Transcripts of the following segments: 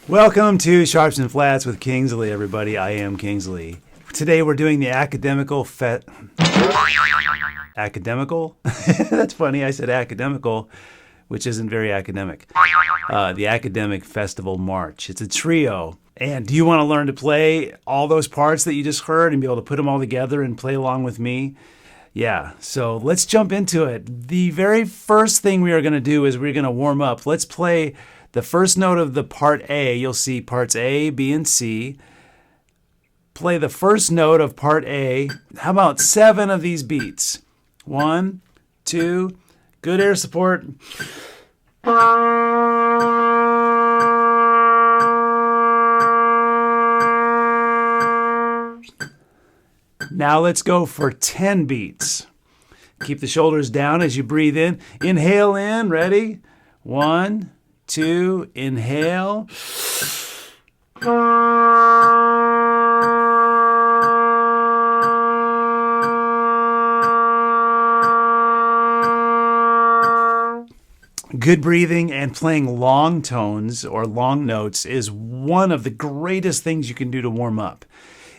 Welcome to Sharps and Flats with Kingsley, everybody. I am Kingsley. Today we're doing the academical Academical? That's funny, I said academical, which isn't very academic. The Academic Festival March. It's a trio. And do you want to learn to play all those parts that you just heard and be able to put them all together and play along with me? Yeah, so let's jump into it. The very first thing we are going to do is we're going to warm up. Let's play the first note of the part A. You'll see parts A, B, and C. Play the first note of part A. How about 7 of these beats? 1, 2, good air support. Now let's go for 10 beats. Keep the shoulders down as you breathe in. Inhale in, ready? 1, 2, inhale. Good breathing and playing long tones or long notes is one of the greatest things you can do to warm up.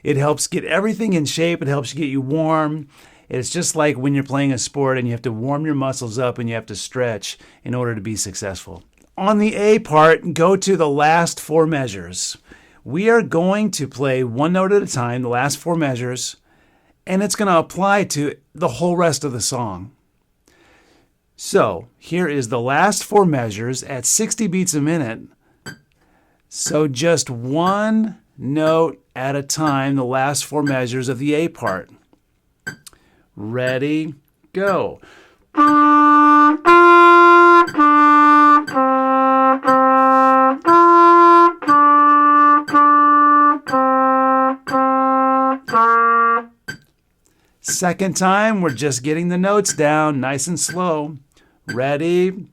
It helps get everything in shape. It helps get you warm. It's just like when you're playing a sport and you have to warm your muscles up and you have to stretch in order to be successful. On the A part, go to the last 4 measures. We are going to play one note at a time, the last 4 measures, and it's going to apply to the whole rest of the song. So here is the last 4 measures at 60 beats a minute. So just one note at a time, the last 4 measures of the A part. Ready, go. Second time, we're just getting the notes down, nice and slow. Ready?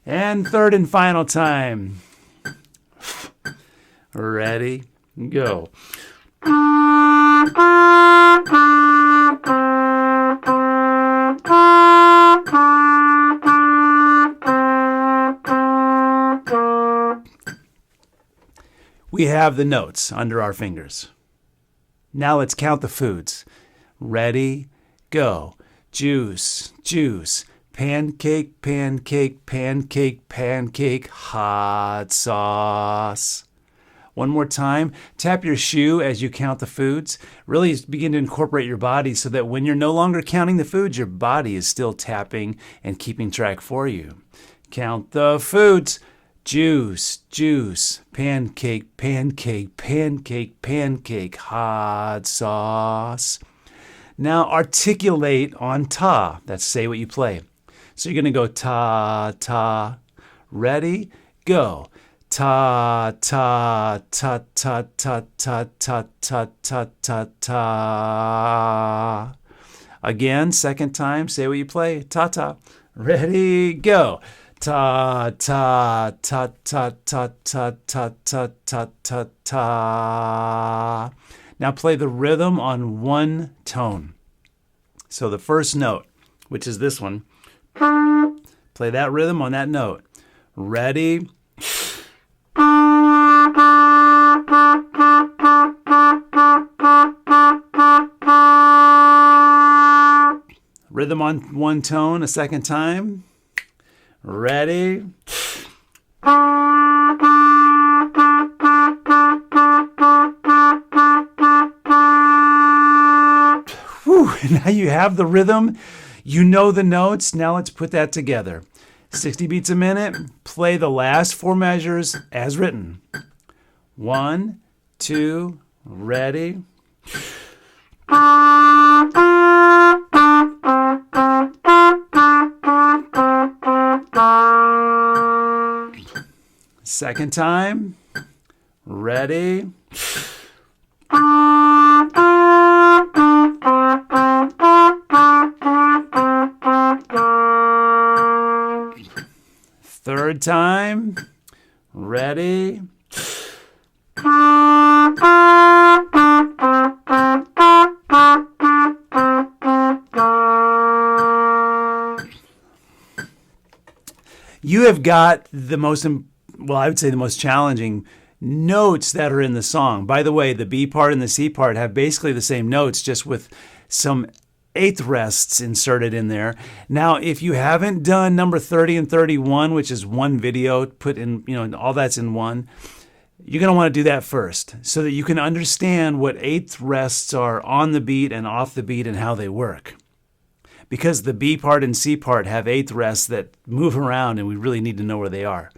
And third and final time. Ready? Go. We have the notes under our fingers. Now let's count the foods. Ready, go. Juice, juice. Pancake, pancake, pancake, pancake. Hot sauce. One more time. Tap your shoe as you count the foods. Really begin to incorporate your body so that when you're no longer counting the foods, your body is still tapping and keeping track for you. Count the foods. Juice, juice, pancake, pancake, pancake, pancake, hot sauce. Now articulate on ta. That's say what you play. So you're going to go ta, ta. Ready? Go. Ta, ta, ta, ta, ta, ta, ta, ta, ta, ta, ta. Again, second time, say what you play. Ta, ta. Ready? Go. Ta, ta, ta, ta, ta, ta, ta, ta, ta, ta, ta. Now play the rhythm on one tone. So the first note, which is this one, play that rhythm on that note. Ready? Rhythm on one tone a second time. Ready? Whew, now you have the rhythm. You know the notes. Now let's put that together. 60 beats a minute. Play the last 4 measures as written. 1, 2, ready. Second time. Ready. Third time. Ready? You have got the most, well, I would say the most challenging notes that are in the song. By the way, the B part and the C part have basically the same notes, just with some eighth rests inserted in there. Now, if you haven't done number 30 and 31, which is one video put in, all that's in one, you're going to want to do that first so that you can understand what eighth rests are on the beat and off the beat and how they work. Because the B part and C part have eighth rests that move around and we really need to know where they are.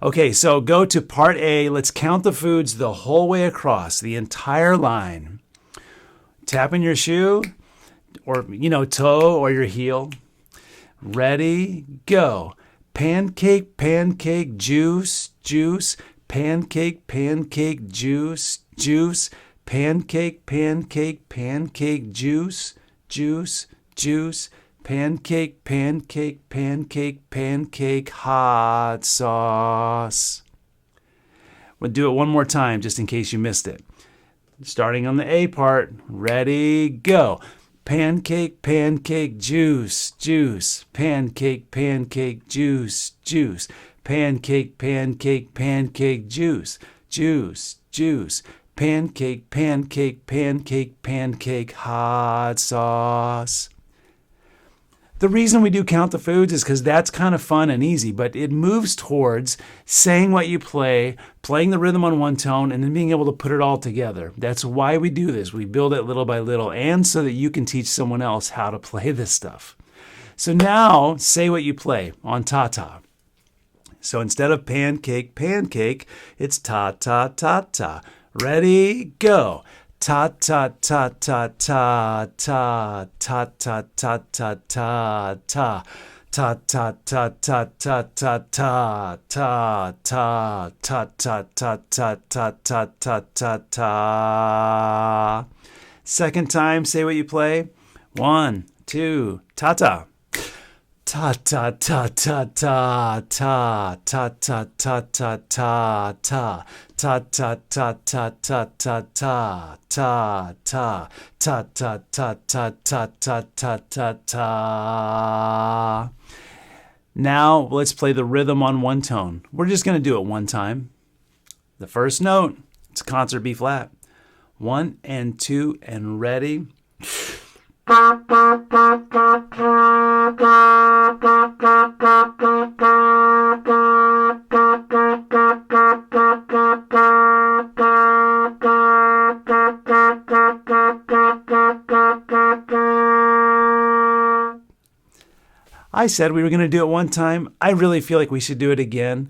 Okay, so go to part A. Let's count the foods the whole way across, the entire line. Tapping your shoe or, toe or your heel. Ready, go. Pancake, pancake, juice, juice. Pancake, pancake, juice, juice. Pancake, pancake, pancake, juice, juice, juice. Pancake, pancake, pancake, pancake, hot sauce. We'll do it one more time just in case you missed it. Starting on the A part. Ready, go. Pancake, pancake, juice, juice. Pancake, pancake, juice, juice. Pancake, pancake, pancake, juice, juice, juice. Pancake, pancake, pancake, pancake, hot sauce. The reason we do count the foods is because that's kind of fun and easy, but it moves towards saying what you play, playing the rhythm on one tone, and then being able to put it all together. That's why we do this. We build it little by little, and so that you can teach someone else how to play this stuff. So now, say what you play on ta-ta. So instead of pancake, pancake, it's ta-ta-ta-ta. Ready, go. Ta-ta-ta-ta-ta-ta, ta-ta-ta-ta-ta-ta, ta-ta-ta-ta-ta-ta-ta-ta-ta-ta-ta-ta. Second time, say what you play. 1, 2, ta-ta. Ta-ta-ta-ta-ta-ta, ta-ta-ta-ta-ta-ta, ta-ta-ta-ta-ta-ta-ta, ta-ta-ta-ta-ta-ta-ta-ta. Now let's play the rhythm on one tone. We're just going to do it one time. The first note, it's concert B flat. 1 and 2 and ready. I said we were going to do it one time. I really feel like we should do it again,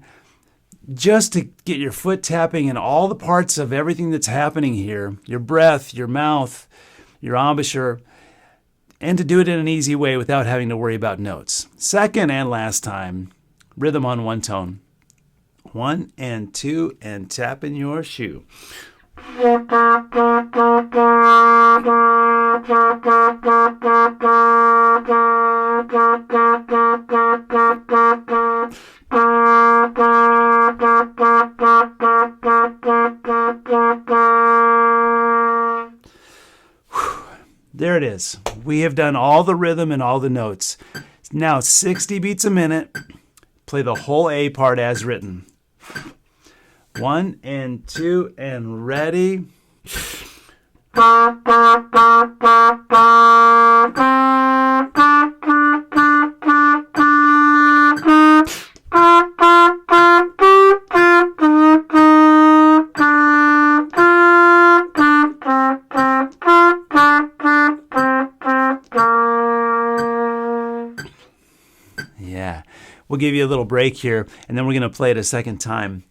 just to get your foot tapping in all the parts of everything that's happening here, your breath, your mouth, your embouchure, and to do it in an easy way without having to worry about notes. Second and last time, rhythm on one tone. 1 and 2 and tap in your shoe. There it is. We have done all the rhythm and all the notes. Now 60 beats a minute. Play the whole A part as written. 1 and 2 and ready. Yeah, we'll give you a little break here, and then we're going to play it a second time.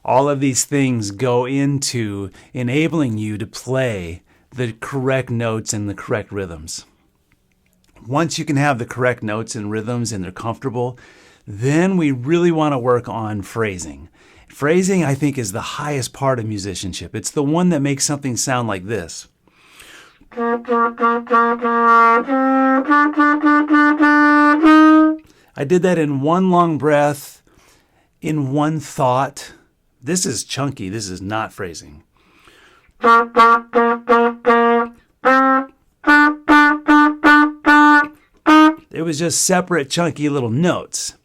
All of these things go into enabling you to play the correct notes and the correct rhythms. Once you can have the correct notes and rhythms and they're comfortable, then we really want to work on phrasing. Phrasing, I think, is the highest part of musicianship. It's the one that makes something sound like this. I did that in one long breath, in one thought. This is chunky. This is not phrasing. It was just separate, chunky little notes.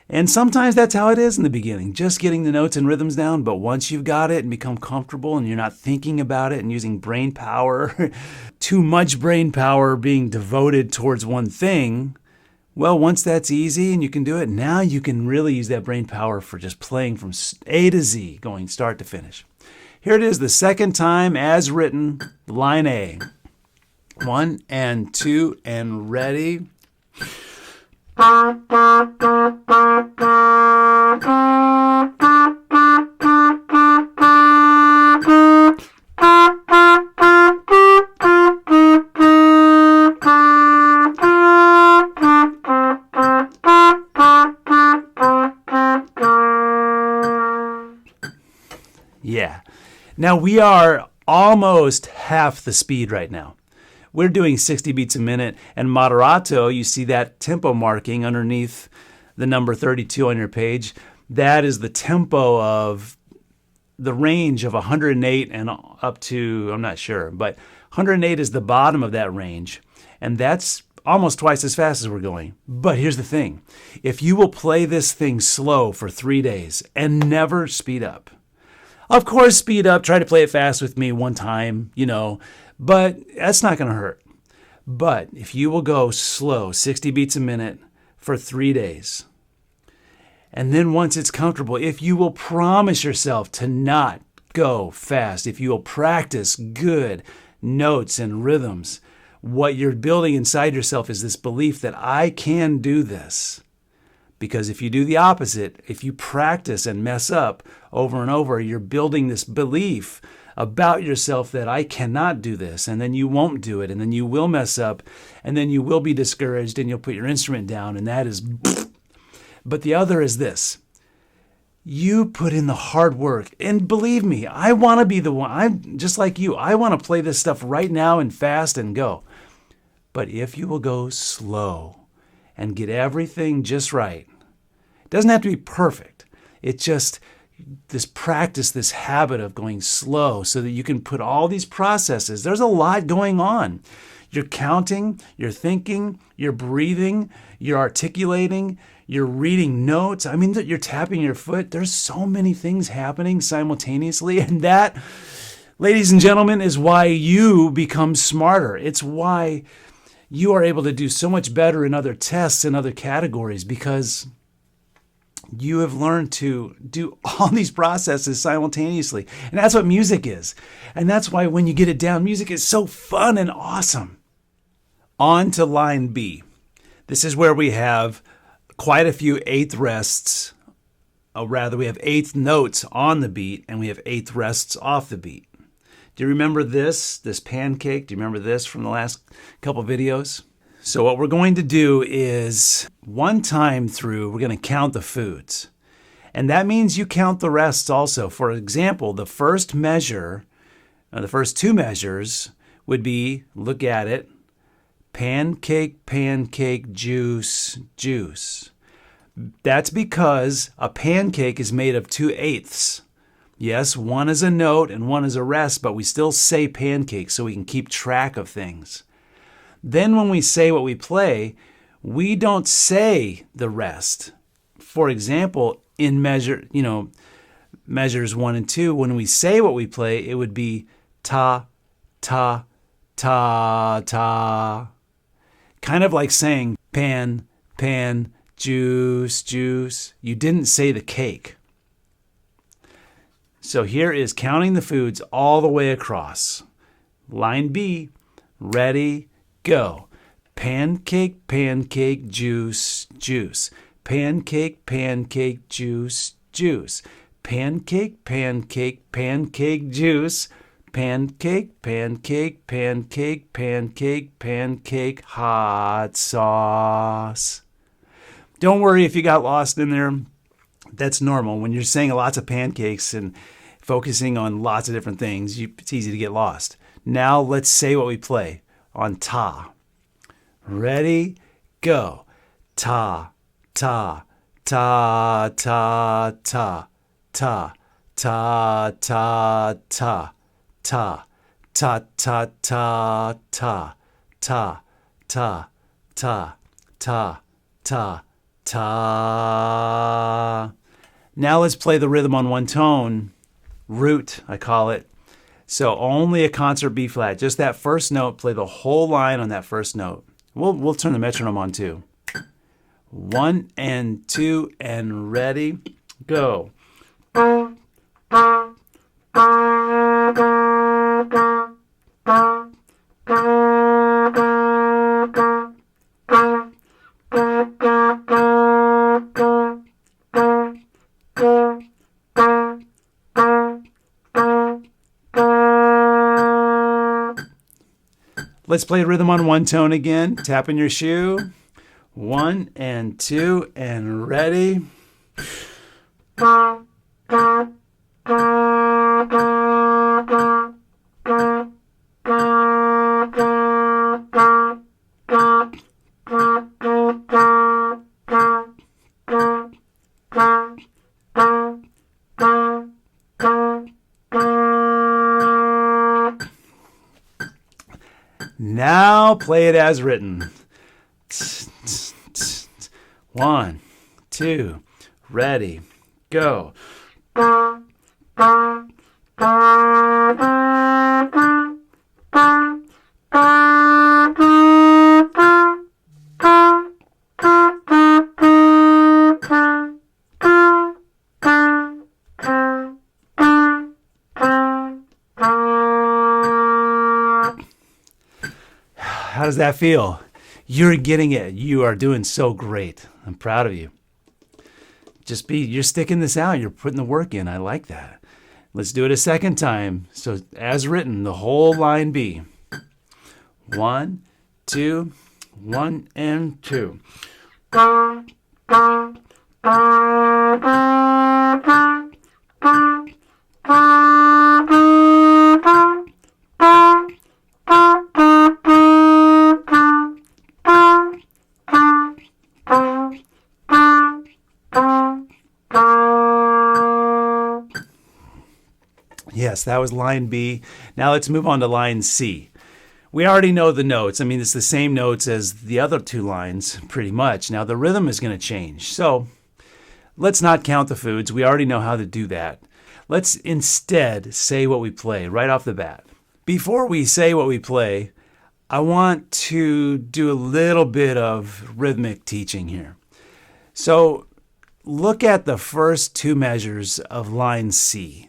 And sometimes that's how it is in the beginning, just getting the notes and rhythms down. But once you've got it and become comfortable and you're not thinking about it and using brain power, too much brain power being devoted towards one thing, well, once that's easy and you can do it, now you can really use that brain power for just playing from A to Z, going start to finish. Here it is, the second time as written, line A. 1 and 2 and ready. Yeah. Now we are almost half the speed right now. We're doing 60 beats a minute, and moderato, you see that tempo marking underneath the number 32 on your page. That is the tempo of the range of 108 and up to, I'm not sure, but 108 is the bottom of that range, and that's almost twice as fast as we're going. But here's the thing. If you will play this thing slow for 3 days and never speed up, of course, speed up, try to play it fast with me one time, but that's not going to hurt. But if you will go slow, 60 beats a minute for 3 days, and then once it's comfortable, if you will promise yourself to not go fast, if you will practice good notes and rhythms, what you're building inside yourself is this belief that I can do this. Because if you do the opposite, if you practice and mess up over and over, you're building this belief about yourself that I cannot do this, and then you won't do it, and then you will mess up, and then you will be discouraged, and you'll put your instrument down, and that is... But the other is this. You put in the hard work, and believe me, I want to be the one. I'm just like you. I want to play this stuff right now and fast and go. But if you will go slow and get everything just right, it doesn't have to be perfect. It's just this practice, this habit of going slow so that you can put all these processes. There's a lot going on. You're counting, you're thinking, you're breathing, you're articulating, you're reading notes. I mean, you're tapping your foot. There's so many things happening simultaneously. And that, ladies and gentlemen, is why you become smarter. It's why you are able to do so much better in other tests and other categories, because you have learned to do all these processes simultaneously. And that's what music is. And that's why when you get it down, music is so fun and awesome. On to line B. This is where we have quite a few eighth rests. We have eighth notes on the beat, and we have eighth rests off the beat. Do you remember this pancake? Do you remember this from the last couple videos? So what we're going to do is one time through, we're going to count the foods. And that means you count the rests also. For example, the first two measures would be, look at it, pancake, pancake, juice, juice. That's because a pancake is made of 2/8. Yes, one is a note and one is a rest, but we still say pancake so we can keep track of things. Then when we say what we play, we don't say the rest. For example, in measures 1 and 2, when we say what we play, it would be ta, ta, ta, ta. Kind of like saying pan, pan, juice, juice. You didn't say the cake. So here is counting the foods all the way across. Line B, ready, go. Pancake, pancake, juice, juice. Pancake, pancake, juice, juice. Pancake, pancake, pancake, juice. Pancake, pancake, pancake, pancake, pancake, hot sauce. Don't worry if you got lost in there. That's normal. When you're saying lots of pancakes and focusing on lots of different things, it's easy to get lost. Now let's say what we play on ta. Ready, go. Ta, ta, ta, ta, ta, ta, ta, ta, ta, ta, ta, ta, ta, ta, ta, ta, ta, ta, ta, ta. Now let's play the rhythm on one tone. Root, I call it. So only a concert B flat. Just that first note, play the whole line on that first note. We'll turn the metronome on too. 1 and 2 and ready, go. Let's play rhythm on one tone again. Tapping your shoe. 1 and 2 and ready. Now play it as written. 1, 2, ready, go. How does that feel? You're getting it. You are doing so great. I'm proud of you. You're sticking this out. You're putting the work in. I like that. Let's do it a second time. So as written, the whole line B. 1, 2, 1 and 2. Yes, that was line B. Now let's move on to line C. We already know the notes. I mean, it's the same notes as the other two lines, pretty much. Now the rhythm is going to change. So let's not count the foods. We already know how to do that. Let's instead say what we play right off the bat. Before we say what we play, I want to do a little bit of rhythmic teaching here. So look at the first two measures of line C.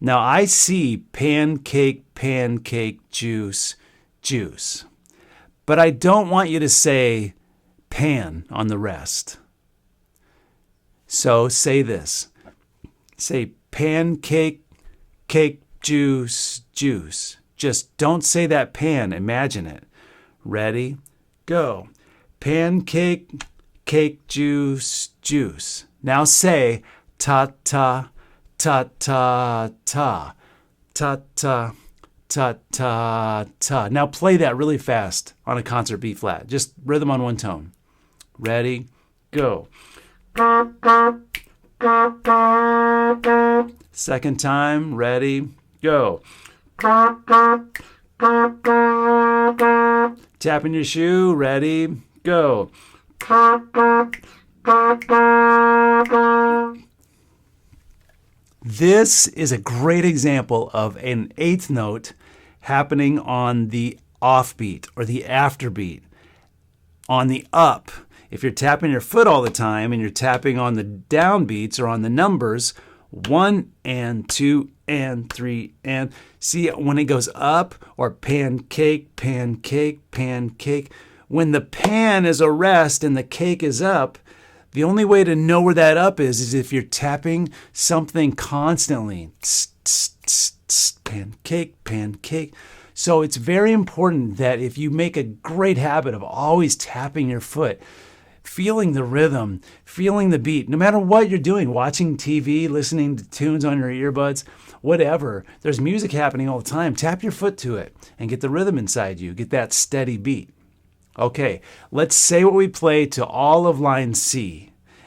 Now I see pancake, pancake, juice, juice. But I don't want you to say pan on the rest. So say this. Say pancake, cake, juice, juice. Just don't say that pan. Imagine it. Ready? Go. Pancake, cake, juice, juice. Now say ta-ta, ta-ta-ta, ta-ta, ta-ta-ta. Now play that really fast on a concert B flat. Just rhythm on one tone. Ready? Go. Second time. Ready? Go. Tapping your shoe. Ready? Go. This is a great example of an eighth note happening on the offbeat or the afterbeat. On the up, if you're tapping your foot all the time and you're tapping on the downbeats or on the numbers, 1 and 2 and 3 and see when it goes up or pancake, pancake, pancake. When the pan is a rest and the cake is up, the only way to know where that up is if you're tapping something constantly. Tss, tss, tss, tss, pancake, pancake. So it's very important that if you make a great habit of always tapping your foot, feeling the rhythm, feeling the beat, no matter what you're doing, watching TV, listening to tunes on your earbuds, whatever, there's music happening all the time. Tap your foot to it and get the rhythm inside you. Get that steady beat. Okay, let's say what we play to all of line C.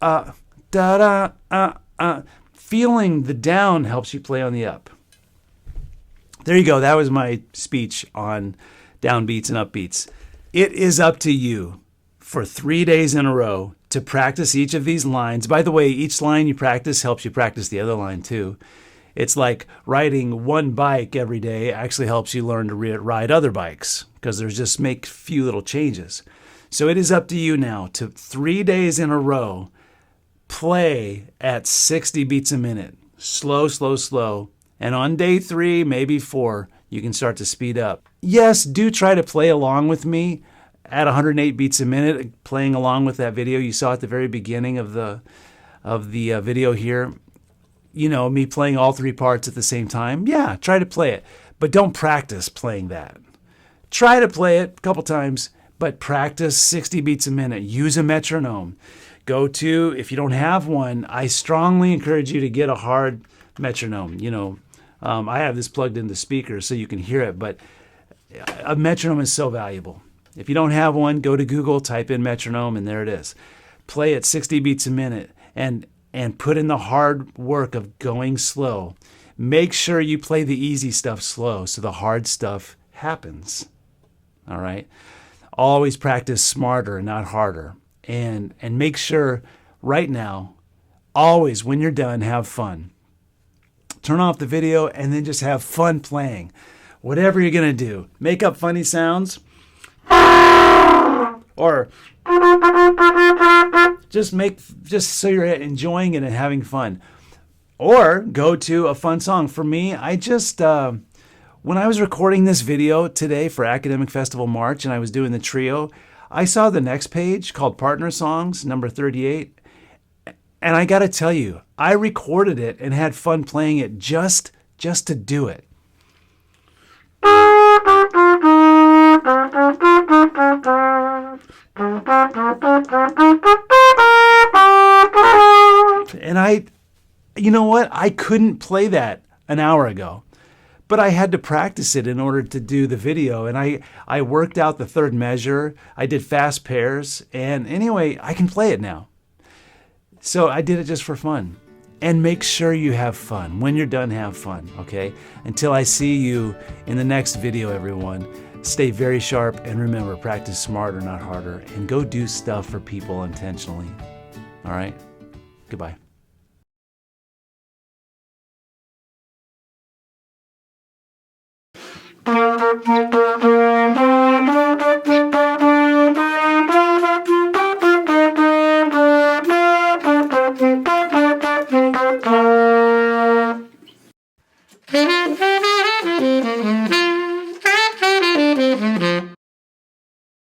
da da Feeling the down helps you play on the up. There you go. That was my speech on downbeats and upbeats. It is up to you for 3 days in a row to practice each of these lines. By the way, each line you practice helps you practice the other line too. It's like riding one bike every day actually helps you learn to ride other bikes because there's just make few little changes. So it is up to you now to 3 days in a row play at 60 beats a minute. Slow, slow, slow. And on day 3, maybe 4, you can start to speed up. Yes, do try to play along with me at 108 beats a minute, playing along with that video you saw at the very beginning of the video here. You know, me playing all 3 parts at the same time. Yeah, try to play it. But don't practice playing that. Try to play it a couple times, but practice 60 beats a minute. Use a metronome. Go to, if you don't have one, I strongly encourage you to get a hard metronome. You know, I have this plugged into speakers so you can hear it, but a metronome is so valuable. If you don't have one, go to Google, type in metronome, and there it is. Play at 60 beats a minute and put in the hard work of going slow. Make sure you play the easy stuff slow so the hard stuff happens. All right? Always practice smarter, not harder. And make sure right now, always when you're done, have fun. Turn off the video and then just have fun playing. Whatever you're going to do. Make up funny sounds. Or just so you're enjoying it and having fun. Or go to a fun song. For me, I just, when I was recording this video today for Academic Festival March and I was doing the trio, I saw the next page called Partner Songs, number 38. And I got to tell you, I recorded it and had fun playing it just to do it. And you know what? I couldn't play that an hour ago. But I had to practice it in order to do the video. And I worked out the third measure. I did fast pairs. And anyway, I can play it now. So I did it just for fun. And make sure you have fun. When you're done, have fun, okay? Until I see you in the next video, everyone, stay very sharp. And remember, practice smarter, not harder. And go do stuff for people intentionally. All right? Goodbye. Thank you.